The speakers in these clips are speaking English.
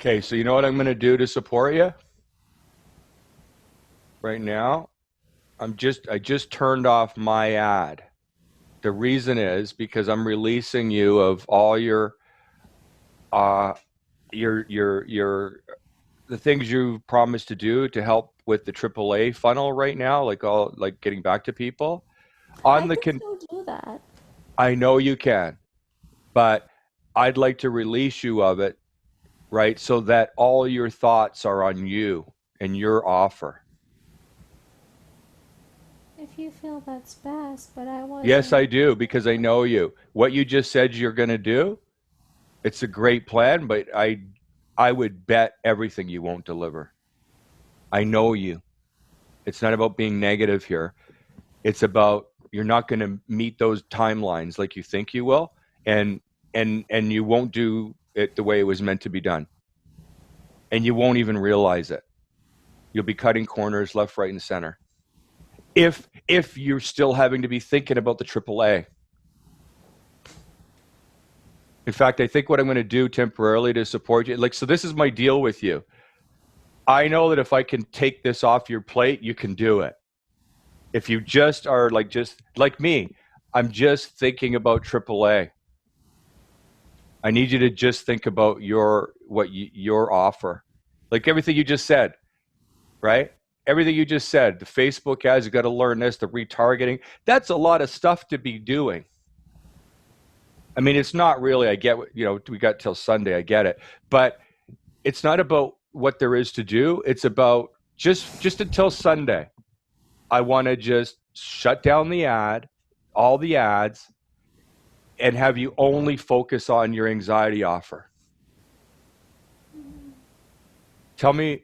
Okay, so you know what I'm going to do to support you right now? I just turned off my ad. The reason is because I'm releasing you of all uh your the things you promised to do to help with the AAA funnel right now, like all like getting back to people. I On the can con still do that. I know you can, but I'd like to release you of it, right? So that all your thoughts are on you and your offer. If you feel that's best, but I Yes, wasn't. I do, because I know you. What you just said you're going to do, it's a great plan, but I would bet everything you won't deliver. I know you. It's not about being negative here. It's about you're not going to meet those timelines like you think you will, and and you won't do it the way it was meant to be done, and you won't even realize it. You'll be cutting corners left, right, and center. If you're still having to be thinking about the AAA. In fact, I think what I'm going to do temporarily to support you, like, so this is my deal with you. I know that if I can take this off your plate, you can do it. If you just are like, just like me, I'm just thinking about AAA. I need you to just think about your offer, like everything you just said, right? Everything you just said. The Facebook ads, you got to learn this. The retargeting. That's a lot of stuff to be doing. I mean, it's not really. I get what we got till Sunday. I get it, but it's not about what there is to do. It's about just until Sunday. I want to just shut down all the ads, and have you only focus on your anxiety offer. Tell me,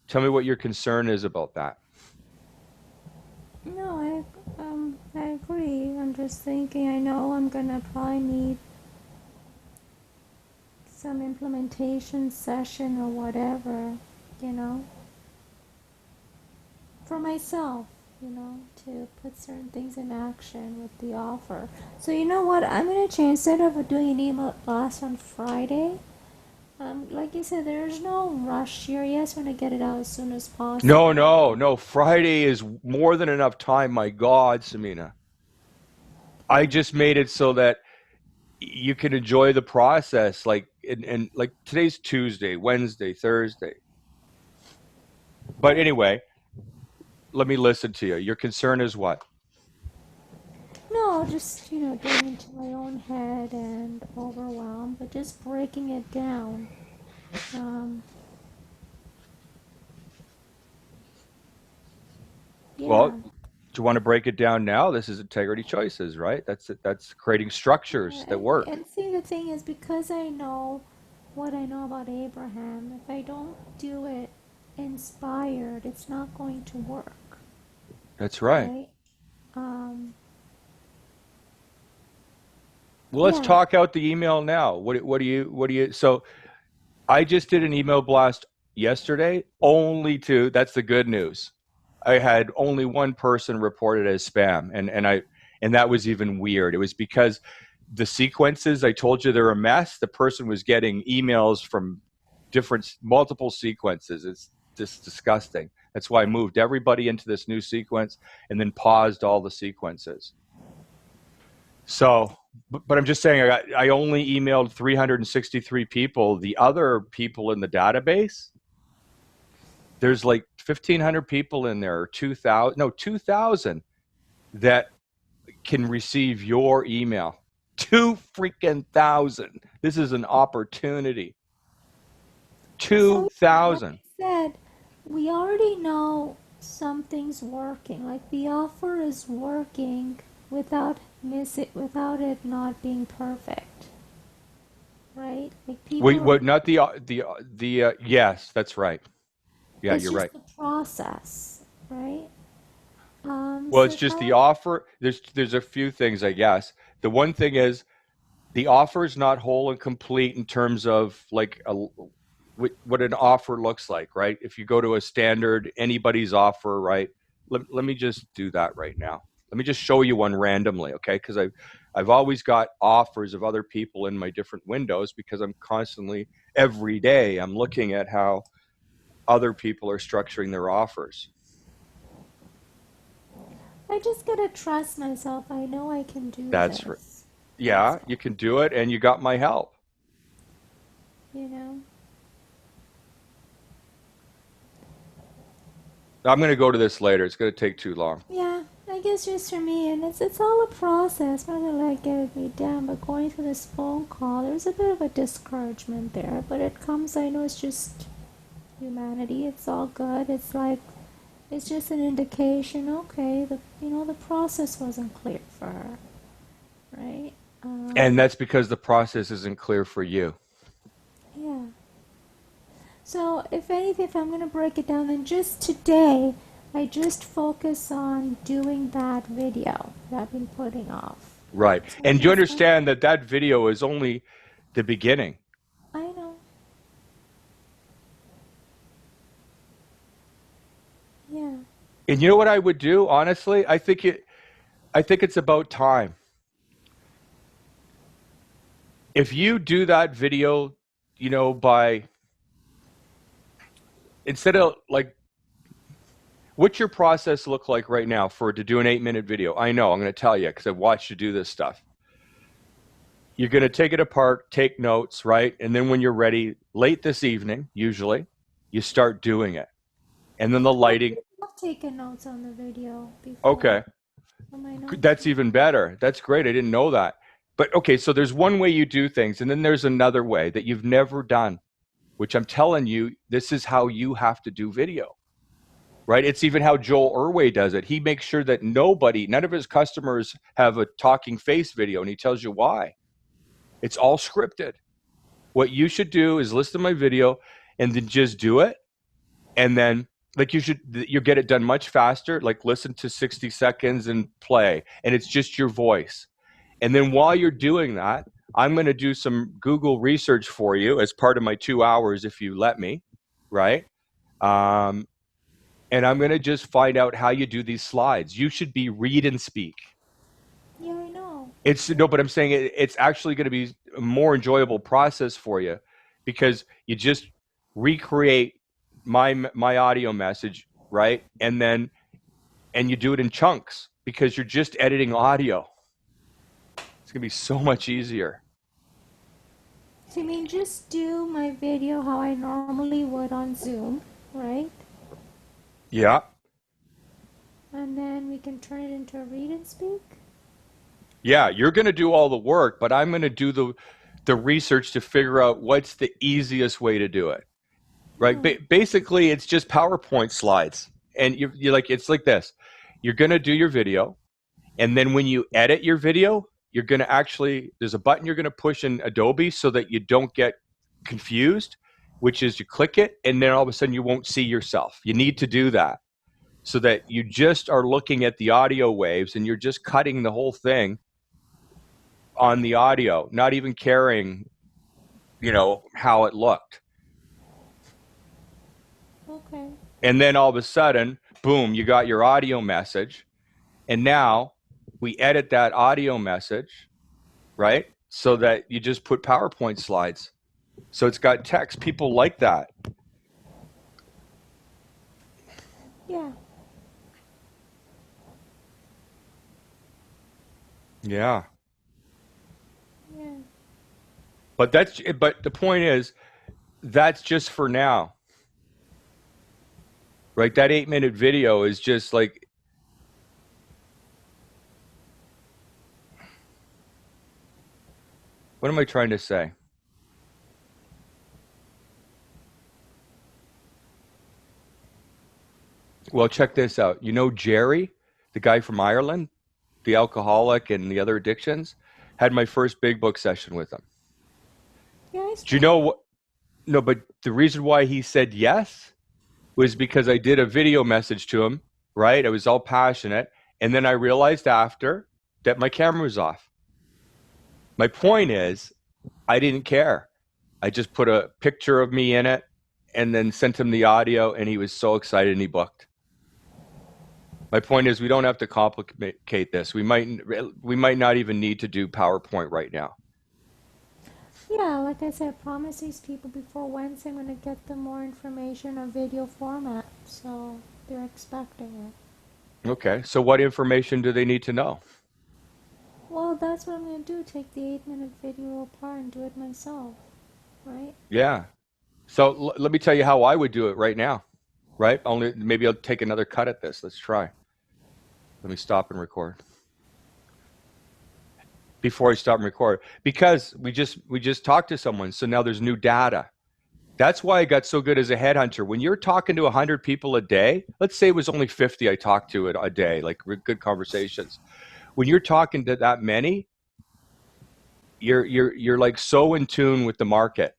tell me what your concern is about that. No, I agree. I'm just thinking. I know I'm gonna probably need some implementation session or whatever, you know, for myself, to put certain things in action with the offer. So you know what? I'm gonna change instead of doing an email blast on Friday. Like you said, there's no rush here. Yes, want to get it out as soon as No, possible. no, no. Friday is more than enough time. My God, Samina. I Okay. just made it so that you can enjoy the process. Like, and like today's Tuesday, Wednesday, Thursday. But anyway, let me listen to you. Your concern is what? No, just getting into my own head and overwhelmed, but just breaking it down. Um, Well, yeah. do you want to break it down now? This is integrity choices, right? That's it. That's creating structures that work. And see, the thing is, because I know what I know about Abraham, if I don't do it inspired, it's not going to work, That's right. right? Um, Well, let's yeah. talk out the email now. What do you? So I just did an email blast yesterday. That's the good news. I had only one person reported as spam, and that was even weird. It was because the sequences I told you they're a mess. The person was getting emails from multiple sequences. It's just disgusting. That's why I moved everybody into this new sequence and then paused all the sequences. So, but I'm just saying, I only emailed 363 people. The other people in the database, there's like 1,500 people in there, or 2,000, no, 2,000 that can receive your email. Two freaking thousand. This is an opportunity. So, like 2,000. I said, we already know something's working. Like the offer is working without it not being perfect, right? Like Wait, people, what? Not the. Yes, that's right. Yeah, it's you're right. just the process, right? Well, So it's if just I the offer. There's a few things, I guess. The one thing is the offer is not whole and complete in terms of like what an offer looks like, right? If you go to a standard anybody's offer, right? Let me just do that right now. Let me just show you one randomly, okay? Because I've always got offers of other people in my different windows because I'm constantly, every day, I'm looking at how other people are structuring their offers. I just gotta trust myself. I know I can do That's right. this. That's Yeah, all. you can do it, and you got my help. You know? I'm going to go to this later. It's going to take too long. Yeah, I guess just for me, and it's all a process. Not gonna let get me down, but going through this phone call, there's a bit of a discouragement there. But it comes. I know it's just humanity. It's all good. It's like it's just an indication. Okay, the process wasn't clear for her, right? And that's because the process isn't clear for you. Yeah. So if anything, if I'm gonna break it down, then just today, I just focus on doing that video that I've been putting off. Right. So And you just like understand that that video is only the beginning. I know. Yeah. And you know what I would do, honestly? I think it's about time. If you do that video, by instead of like what's your process look like right now for to do an 8-minute video? I know, I'm going to tell you because I've watched you do this stuff. You're going to take it apart, take notes, right? And then when you're ready, late this evening, usually, you start doing it. And then the lighting, I've taken notes on the video before okay, on my notes. that's even better. That's great. I didn't know that. But okay, so there's one way you do things, and then there's another way that you've never done, which I'm telling you, this is how you have to do video, right? It's even how Joel Irway does it. He makes sure that none of his customers have a talking face video, and he tells you why. It's all scripted. What you should do is listen to my video and then just do it. And then like you get it done much faster. Like listen to 60 seconds and play. And it's just your voice. And then while you're doing that, I'm going to do some Google research for you as part of my 2 hours, if you let me, right? Um, and I'm going to just find out how you do these slides. You should be read and speak. Yeah, I know. It's no, but I'm saying it's actually going to be a more enjoyable process for you because you just recreate my audio message, right? And you do it in chunks because you're just editing audio. It's going to be so much easier. So you mean just do my video how I normally would on Zoom, right? Yeah. And then we can turn it into a read and speak? Yeah, you're going to do all the work, but I'm going to do the research to figure out what's the easiest way to do it. Right? Oh, Basically, it's just PowerPoint slides. And you're like, it's like this. You're going to do your video. And then when you edit your video, you're going to actually, there's a button you're going to push in Adobe so that you don't get confused, which is you click it and then all of a sudden you won't see yourself. You need to do that so that you just are looking at the audio waves and you're just cutting the whole thing on the audio, not even caring, how it looked. okay. And then all of a sudden, boom, you got your audio message. And now we edit that audio message, right? So that you just put PowerPoint slides. So it's got text. People like that. Yeah. Yeah. Yeah. But the point is that's just for now. Right? That 8-minute video is just like what am I trying to say? Well, check this out. You know Jerry, the guy from Ireland, the alcoholic and the other addictions, had my first big book session with him. Yeah, I Do you spoke. know what? No, but the reason why he said yes was because I did a video message to him, right? I was all passionate. And then I realized after that my camera was off. My point is, I didn't care. I just put a picture of me in it and then sent him the audio, and he was so excited and he booked. My point is, we don't have to complicate this. We might not even need to do PowerPoint right now. Yeah, like I said, promise these people before Wednesday I'm going to get them more information on video format. So they're expecting it. Okay. So what information do they need to know? Well, that's what I'm going to do. Take the 8-minute video apart and do it myself, right? Yeah. So let me tell you how I would do it right now. Right? Only maybe I'll take another cut at this. Let's try. Let me stop and record. Before I stop and record, because we just talked to someone, so now there's new data. That's why I got so good as a headhunter. When you're talking to 100 people a day, let's say it was only 50 I talked to a day, like good conversations. When you're talking to that many, you're like so in tune with the market.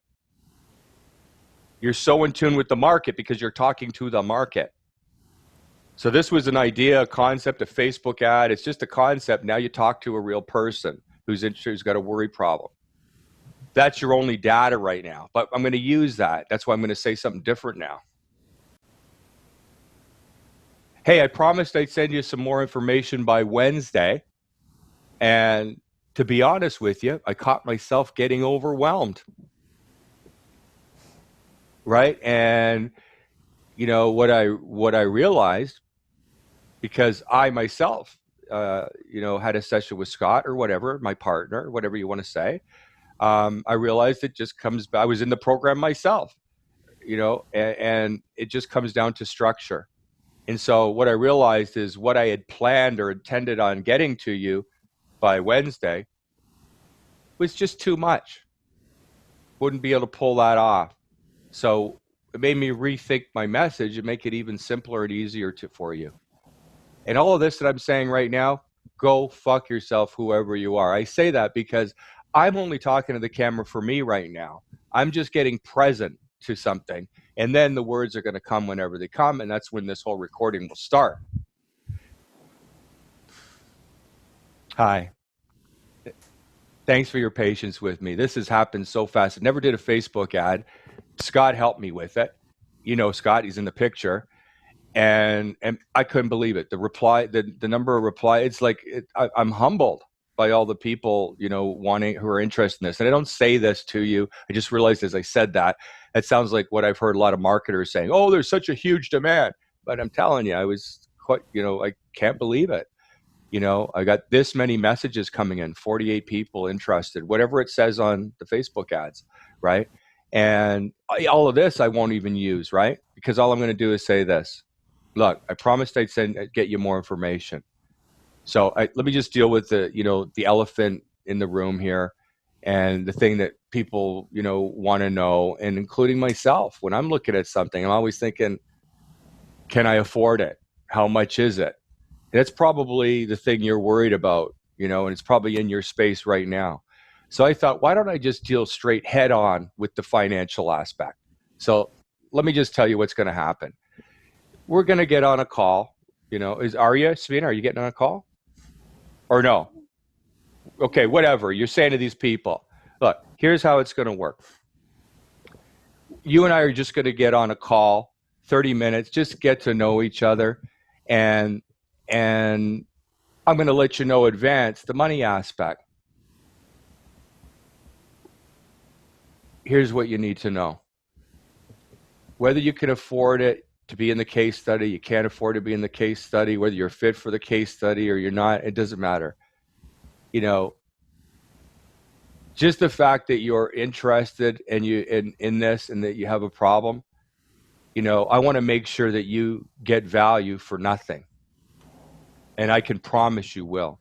You're so in tune with the market because you're talking to the market. So this was an idea, a concept, a Facebook ad. It's just a concept. Now you talk to a real person who's got a worry problem. That's your only data right now. But I'm going to use that. That's why I'm going to say something different now. Hey, I promised I'd send you some more information by Wednesday. And to be honest with you, I caught myself getting overwhelmed. Right? And you know what I realized, because I myself had a session with Scott or whatever, my partner, whatever you want to say. I realized it just comes back. I was in the program myself, and it just comes down to structure. And so what I realized is what I had planned or intended on getting to you by Wednesday was just too much. Wouldn't be able to pull that off. So it made me rethink my message and make it even simpler and easier for you. And all of this that I'm saying right now, go fuck yourself, whoever you are. I say that because I'm only talking to the camera for me right now. I'm just getting present to something. And then the words are going to come whenever they come. And that's when this whole recording will start. Hi. Thanks for your patience with me. This has happened so fast. I never did a Facebook ad. Scott helped me with it. You know Scott, he's in the picture. And I couldn't believe it. The number of reply, it's like I'm humbled by all the people who are interested in this. And I don't say this to you. I just realized as I said that, it sounds like what I've heard a lot of marketers saying. Oh, there's such a huge demand. But I'm telling you, I was quite. I can't believe it. I got this many messages coming in, 48 people interested, whatever it says on the Facebook ads, right? And all of this I won't even use, right? Because all I'm going to do is say this. Look, I promised I'd get you more information. So let me just deal with the elephant in the room here, and the thing that people want to know, and including myself. When I'm looking at something, I'm always thinking, can I afford it? How much is it? And that's probably the thing you're worried about, and it's probably in your space right now. So I thought, why don't I just deal straight head on with the financial aspect? So let me just tell you what's going to happen. We're going to get on a call. Are you, Savina, are you getting on a call? Or no? Okay, whatever. You're saying to these people, look, here's how it's going to work. You and I are just going to get on a call, 30 minutes, just get to know each other. And I'm going to let you know advance the money aspect. Here's what you need to know. Whether you can afford it to be in the case study, you can't afford to be in the case study, whether you're fit for the case study or you're not, it doesn't matter. Just the fact that you're interested and in this and that you have a problem, I want to make sure that you get value for nothing. And I can promise you will.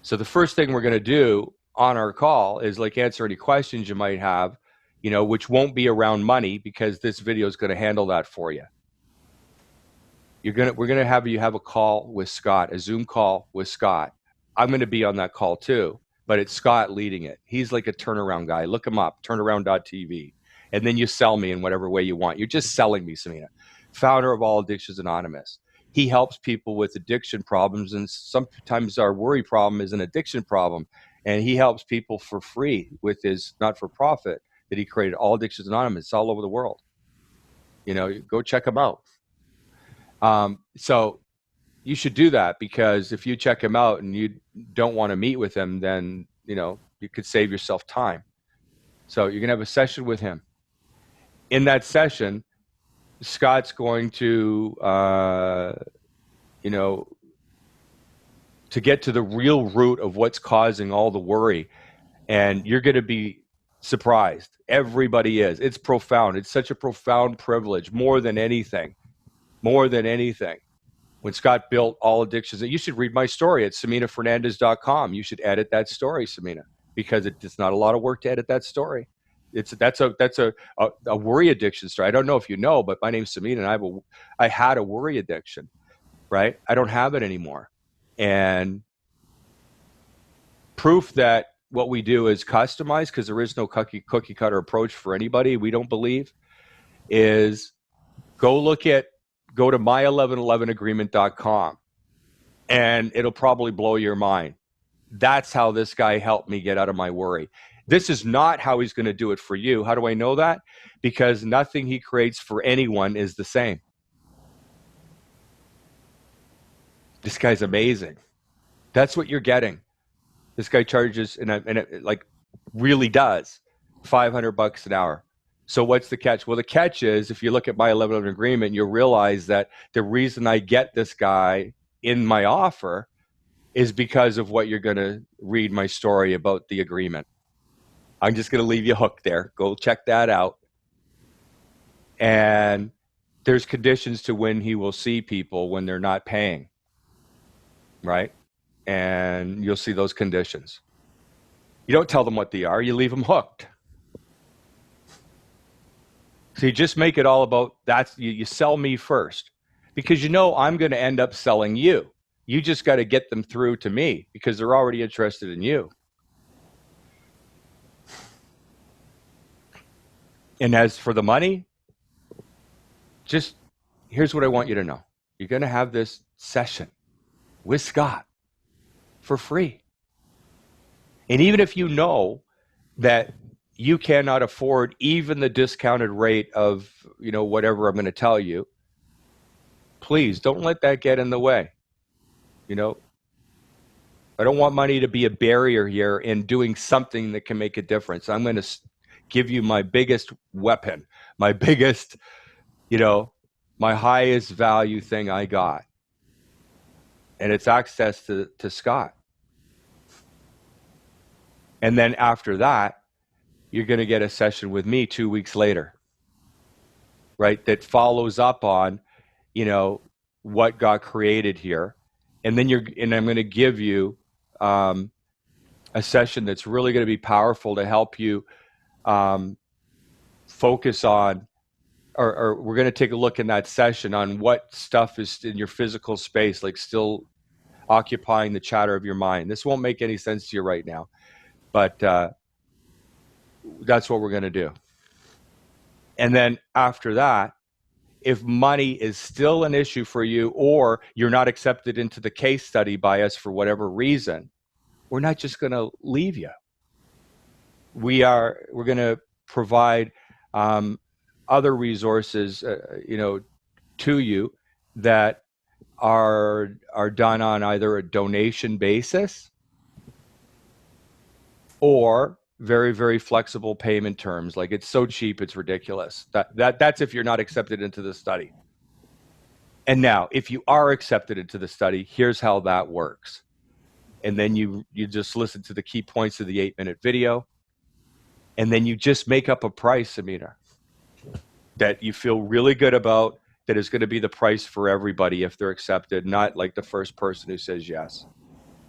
So the first thing we're going to do on our call is answer any questions you might have, which won't be around money, because this video is going to handle that for you. We're going to have you have a call with Scott, a Zoom call with Scott. I'm going to be on that call too, but it's Scott leading it. He's like a turnaround guy. Look him up, turnaround.tv. And then you sell me in whatever way you want. You're just selling me, Samina. Founder of All Addictions Anonymous. He helps people with addiction problems, and sometimes our worry problem is an addiction problem. And he helps people for free with his not-for-profit that he created, All Addictions Anonymous. It's all over the world. Go check him out. So you should do that, because if you check him out and you don't want to meet with him, then, you could save yourself time. So you're going to have a session with him. In that session, Scott's going to, to get to the real root of what's causing all the worry. And you're going to be surprised. Everybody is. It's profound. It's such a profound privilege, more than anything. When Scott built All Addictions, you should read my story at SaminaFernandez.com. You should edit that story, Samina, because it's not a lot of work to edit that story. That's a worry addiction story. I don't know if you know, but my name's Samina, and I had a worry addiction, right? I don't have it anymore. And proof that what we do is customized, because there is no cookie cutter approach for anybody, we don't believe, is go to my1111agreement.com, and it'll probably blow your mind. That's how this guy helped me get out of my worry. This is not how he's going to do it for you. How do I know that? Because nothing he creates for anyone is the same. This guy's amazing. That's what you're getting. This guy charges, and it like really does, $500 an hour. So what's the catch? Well, the catch is, if you look at my 11 agreement, you'll realize that the reason I get this guy in my offer is because of what you're going to read my story about the agreement. I'm just going to leave you hooked there. Go check that out. And there's conditions to when he will see people when they're not paying, right? And you'll see those conditions. You don't tell them what they are. You leave them hooked. So you just make it all about that. You sell me first, because I'm going to end up selling you. You just got to get them through to me, because they're already interested in you. And as for the money, just here's what I want you to know. You're going to have this session with Scott for free. And even if you know that you cannot afford even the discounted rate of, whatever I'm going to tell you, please don't let that get in the way. I don't want money to be a barrier here in doing something that can make a difference. I'm going to give you my biggest weapon, my biggest, my highest value thing I got. And it's access to Scott. And then after that, you're going to get a session with me 2 weeks later, right? That follows up on, what got created here. And then I'm going to give you a session that's really going to be powerful to help you focus on, or we're going to take a look in that session on what stuff is in your physical space, like still occupying the chatter of your mind. This won't make any sense to you right now, but that's what we're going to do. And then after that, if money is still an issue for you, or you're not accepted into the case study by us for whatever reason, we're not just going to leave you. We're going to provide other resources, to you that are done on either a donation basis or very, very flexible payment terms. Like, it's so cheap, it's ridiculous. That's if you're not accepted into the study. And now, if you are accepted into the study, here's how that works. And then you just listen to the key points of the 8-minute video. And then you just make up a price, Amina, that you feel really good about, that is going to be the price for everybody if they're accepted, not like the first person who says yes.